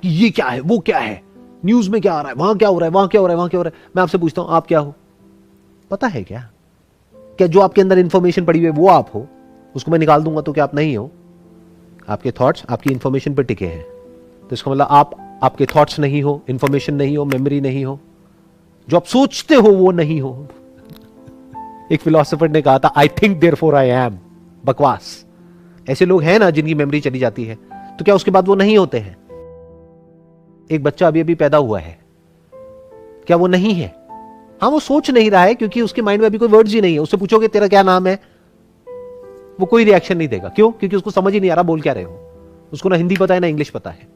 कि ये क्या है, वो क्या है, न्यूज में क्या आ रहा है, वहां क्या हो रहा है, वहां क्या हो रहा है, वहां क्या हो रहा है। मैं आपसे पूछता हूं, आप क्या हो? पता है क्या? क्या जो आपके अंदर इंफॉर्मेशन पड़ी हुई है वो आप हो? उसको मैं निकाल दूंगा तो क्या आप नहीं हो? आपके थॉट्स आपकी इंफॉर्मेशन पर टिके हैं, तो इसका मतलब आपके थॉट्स नहीं हो, इंफॉर्मेशन नहीं हो, मेमोरी नहीं हो, जो आप सोचते हो वो नहीं हो। एक फिलोसोफर ने कहा था, I think therefore I am. बकवास। ऐसे लोग हैं ना जिनकी मेमोरी चली जाती है, तो क्या उसके बाद वो नहीं होते हैं? एक बच्चा अभी अभी पैदा हुआ है, क्या वो नहीं है? हाँ, वो सोच नहीं रहा है क्योंकि उसके माइंड में अभी कोई वर्ड्स ही नहीं है। उससे पूछोगे तेरा क्या नाम है, वो कोई रिएक्शन नहीं देगा। क्यों? क्योंकि उसको समझ ही नहीं आ रहा बोल क्या रहे हो। उसको ना हिंदी पता है ना इंग्लिश पता है।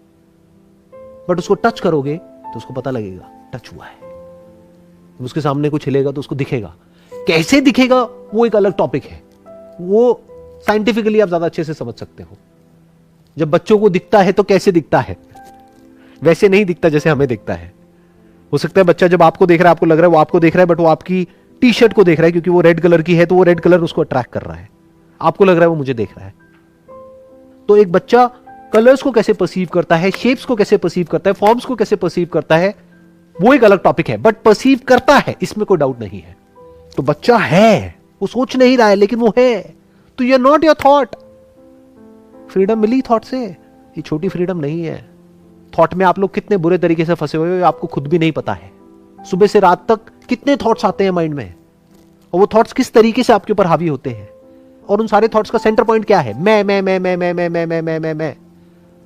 बट उसको टच करोगे तो उसको पता लगेगा टच हुआ है। उसके सामने कुछ हिलेगा तो उसको दिखेगा। कैसे दिखेगा वो एक अलग टॉपिक है, वो साइंटिफिकली आप ज्यादा अच्छे से समझ सकते हो। जब बच्चों को दिखता है तो कैसे दिखता है? वैसे नहीं दिखता जैसे हमें दिखता है। हो सकता है बच्चा जब आपको देख रहा है, आपको लग रहा है वो आपको देख रहा है, बट वो आपकी टी शर्ट को देख रहा है क्योंकि वो रेड कलर की है, तो वो रेड कलर उसको अट्रैक्ट कर रहा है। आपको लग रहा है वो मुझे देख रहा है। तो एक बच्चा कलर्स को कैसे परसीव करता है, शेप्स को कैसे परसीव करता है, फॉर्म्स को कैसे परसीव करता है, वो एक अलग टॉपिक है। बट परसीव करता है, इसमें कोई डाउट नहीं है। तो बच्चा है, वो सोच नहीं रहा है लेकिन वो है। तो you are not your thought. Freedom मिली थॉट से, ये छोटी फ्रीडम नहीं है। थॉट में आप लोग कितने बुरे तरीके से फंसे हुए हो आपको खुद भी नहीं पता है। सुबह से रात तक कितने थॉट्स आते हैं माइंड में, और वो थॉट्स किस तरीके से आपके ऊपर हावी होते हैं, और उन सारे थॉट्स का सेंटर पॉइंट क्या है? मैं।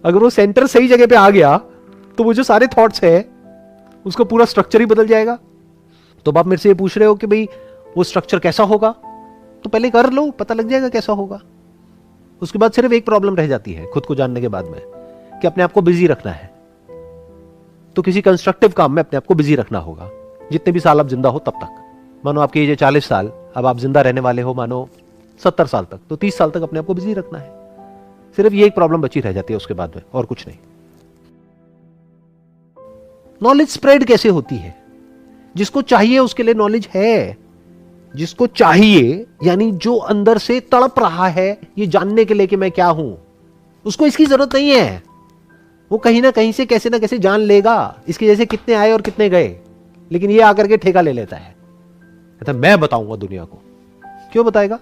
अगर वो सेंटर सही जगह पे आ गया तो वो जो सारे थॉट्स है उसका पूरा स्ट्रक्चर ही बदल जाएगा। तो आप मेरे से ये पूछ रहे हो कि भाई वो स्ट्रक्चर कैसा होगा, तो पहले कर लो, पता लग जाएगा कैसा होगा। उसके बाद सिर्फ एक प्रॉब्लम रह जाती है खुद को जानने के बाद में, कि अपने आप को बिजी रखना है। तो किसी कंस्ट्रक्टिव काम में अपने आप को बिजी रखना होगा, जितने भी साल आप जिंदा हो तब तक। मानो आपकी एज 40 साल, अब आप जिंदा रहने वाले हो मानो 70 साल तक, तो 30 साल तक अपने आप को बिजी रखना है। सिर्फ ये एक प्रॉब्लम बची रह जाती है उसके बाद में, और कुछ नहीं। नॉलेज स्प्रेड कैसे होती है? जिसको चाहिए उसके लिए नॉलेज है। जिसको चाहिए यानी जो अंदर से तड़प रहा है ये जानने के लिए कि मैं क्या हूं, उसको इसकी जरूरत नहीं है। वो कहीं ना कहीं से कैसे ना कैसे जान लेगा। इसके जैसे कितने आए और कितने गए, लेकिन ये आकर के ठेका ले लेता है, कहता मैं बताऊंगा दुनिया को। क्यों बताएगा?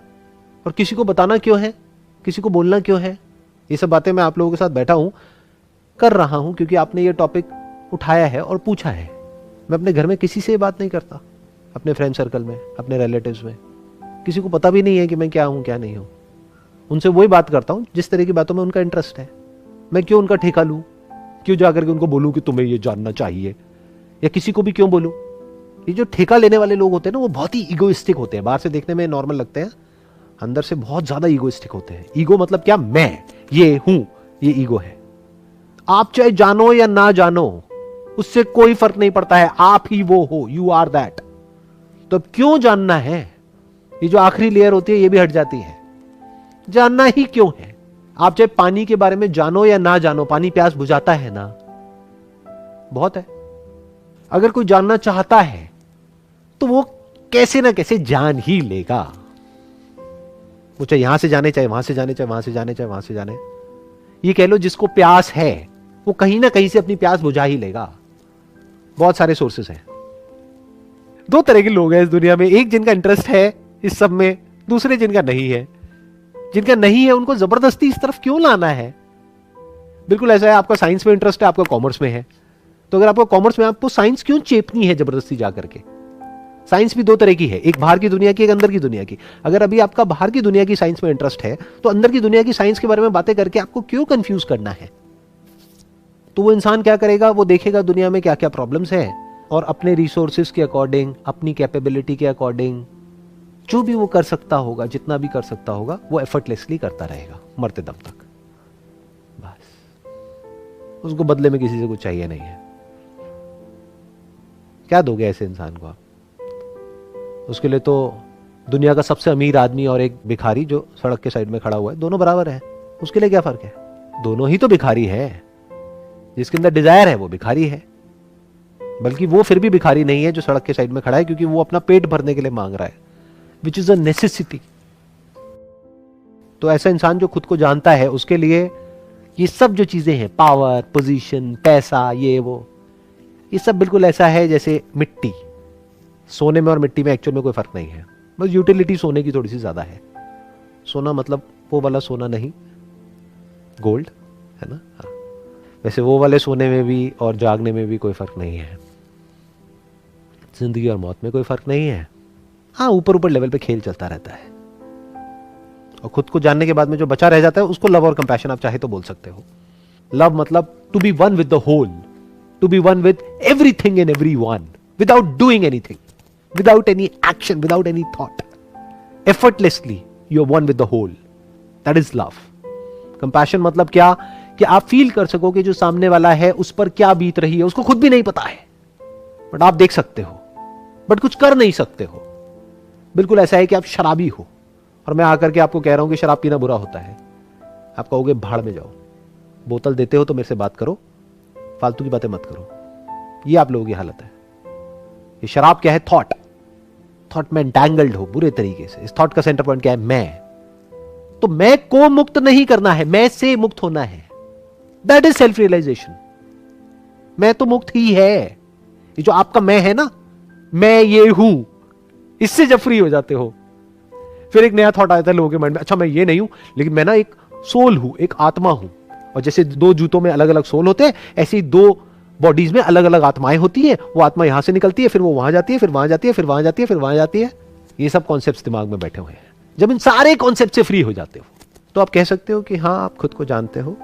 और किसी को बताना क्यों है, किसी को बोलना क्यों है? ये सब बातें मैं आप लोगों के साथ बैठा हूं कर रहा हूं क्योंकि आपने ये टॉपिक उठाया है और पूछा है। मैं अपने घर में किसी से बात नहीं करता, अपने फ्रेंड सर्कल में, अपने रिलेटिव्स में किसी को पता भी नहीं है कि मैं क्या हूं क्या नहीं हूं। उनसे वही बात करता हूं जिस तरह की बातों में उनका इंटरेस्ट है। मैं क्यों उनका ठेका लूं? क्यों जाकर के उनको बोलूं कि तुम्हें ये जानना चाहिए, या किसी को भी क्यों बोलूं? ये जो ठेका लेने वाले लोग होते हैं ना, वो बहुत ही इगोइस्टिक होते हैं। बाहर से देखने में नॉर्मल लगते हैं, अंदर से बहुत ज्यादा इगोइस्टिक होते हैं। ईगो मतलब क्या? मैं ये हूं, ये ईगो है। आप चाहे जानो या ना जानो, उससे कोई फर्क नहीं पड़ता है, आप ही वो हो, यू आर दैट। तो अब क्यों जानना है? ये जो आखिरी लेयर होती है ये भी हट जाती है। जानना ही क्यों है? आप चाहे पानी के बारे में जानो या ना जानो, पानी प्यास बुझाता है ना, बहुत है। अगर कोई जानना चाहता है तो वो कैसे ना कैसे जान ही लेगा। वो चाहे यहां से जाने, चाहे वहां से जाने, चाहे वहां से जाने, चाहे वहां से जाने। ये कह लो जिसको प्यास है वो कहीं ना कहीं से अपनी प्यास बुझा ही लेगा। बहुत सारे सोर्सेस हैं। दो तरह के लोग हैं इस दुनिया में, एक जिनका इंटरेस्ट है इस सब में, दूसरे जिनका नहीं है। जिनका नहीं है उनको जबरदस्ती इस तरफ क्यों लाना है? बिल्कुल ऐसा है, आपका साइंस में इंटरेस्ट है, आपका कॉमर्स में है, तो अगर आपको कॉमर्स में, आपको साइंस क्यों चेपनी है जबरदस्ती जाकर के? साइंस भी दो तरह की है, एक बाहर की दुनिया की, एक अंदर की दुनिया की। अगर अभी आपका बाहर की दुनिया की साइंस में इंटरेस्ट है तो अंदर की दुनिया की साइंस के बारे में बातें करके आपको क्यों कंफ्यूज करना है? तो वो इंसान क्या करेगा? वो देखेगा दुनिया में क्या क्या प्रॉब्लम्स है और अपने रिसोर्सेज के अकॉर्डिंग, अपनी कैपेबिलिटी के अकॉर्डिंग जो भी वो कर सकता होगा, जितना भी कर सकता होगा, वो एफर्टलेसली करता रहेगा मरते दम तक। बस उसको बदले में किसी से कुछ चाहिए नहीं है। क्या दोगे ऐसे इंसान को आप? उसके लिए तो दुनिया का सबसे अमीर आदमी और एक भिखारी जो सड़क के साइड में खड़ा हुआ है, दोनों बराबर है। उसके लिए क्या फर्क है? दोनों ही तो भिखारी है। जिसके अंदर डिजायर है वो भिखारी है, बल्कि वो फिर भी भिखारी नहीं है जो सड़क के साइड में खड़ा है, क्योंकि वो अपना पेट भरने के लिए मांग रहा है, विच इज अ नेसेसिटी। तो ऐसा इंसान जो खुद को जानता है, उसके लिए ये सब जो चीजें हैं, पावर, पोजीशन, पैसा, ये वो, ये सब बिल्कुल ऐसा है जैसे मिट्टी। सोने में और मिट्टी में एक्चुअल में कोई फर्क नहीं है, बस यूटिलिटी सोने की थोड़ी सी ज्यादा है। सोना मतलब वो वाला सोना नहीं, गोल्ड, है ना। हाँ। वैसे वो वाले सोने में भी और जागने में भी कोई फर्क नहीं है, जिंदगी और मौत में कोई फर्क नहीं है। हाँ, ऊपर ऊपर लेवल पे खेल चलता रहता है, और खुद को जानने के बाद में जो बचा रह जाता है उसको लव और कंपैशन आप चाहे तो बोल सकते हो। लव मतलब to be one with the whole, to be one with everything and everyone, without doing anything, without any action, without any thought, effortlessly you are one with the whole, that is love. Compassion मतलब क्या, कि आप feel कर सको कि जो सामने वाला है उस पर क्या बीत रही है, उसको खुद भी नहीं पता है, बट आप देख सकते हो, बट कुछ कर नहीं सकते हो। बिल्कुल ऐसा है कि आप शराबी हो और मैं आकर के आपको कह रहा हूं कि शराब पीना बुरा होता है, आप कहोगे भाड़ में जाओ, बोतल देते हो तो मेरे से बात करो, फालतू की बातें मत करो। ये आप लोगों की हालत है। ये शराब क्या है? थॉट। थॉट में एंटैंगल्ड हो बुरे तरीके से। इस थॉट का सेंटर पॉइंट क्या है? मैं। तो मैं को मुक्त नहीं करना है, मैं से मुक्त होना है। That is self realisation. मैं तो मुक्त ही है। ये जो आपका मैं है ना, मैं ये हूं, इससे जब फ्री हो जाते हो, फिर एक नया थॉट आता है लोगों के माइंड में, अच्छा मैं ये नहीं हूं, लेकिन मैं ना एक सोल हूं, एक आत्मा हूं। और जैसे दो जूतों में अलग अलग सोल होते हैं, ऐसे ही दो बॉडीज में अलग अलग आत्माएं होती हैं। वो आत्मा यहां से निकलती है, फिर वो वहां जाती है, फिर वहां जाती है, फिर वहां जाती है, फिर वहां जाती है। ये सब कॉन्सेप्ट्स दिमाग में बैठे हुए हैं। जब इन सारे कॉन्सेप्ट से फ्री हो जाते हो तो आप कह सकते हो कि हाँ, आप खुद को जानते हो,